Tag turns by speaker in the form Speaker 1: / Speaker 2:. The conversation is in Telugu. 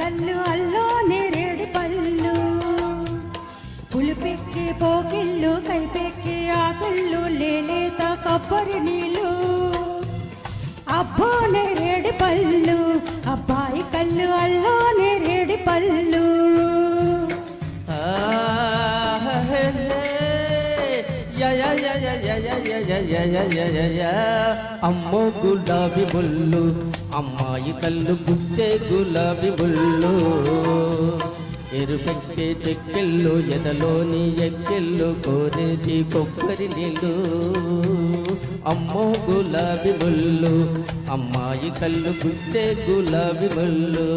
Speaker 1: కళ్ళు అల్లో నేరేడు పళ్ళు పులిపెక్కి పోకిళ్ళు కైపెక్కి ఆకిళ్ళు లేలేత కొబ్బరి నీళ్ళు అబ్బో నేరేడు పళ్ళు అబ్బాయి కళ్ళు అల్లో నేరేడు పళ్ళు
Speaker 2: అమ్మో గులాబీ ముళ్ళు అమ్మాయి కళ్ళు గుచ్చే గులాబీ ముళ్ళు ఎరుపెక్కే చెక్కెళ్ళు ఎదలోని ఎక్కెళ్ళు కోరేది కొబ్బరి నీళ్ళు అమ్మో గులాబీ ముళ్ళు అమ్మాయి కళ్ళు గుచ్చే గులాబీ ముళ్ళు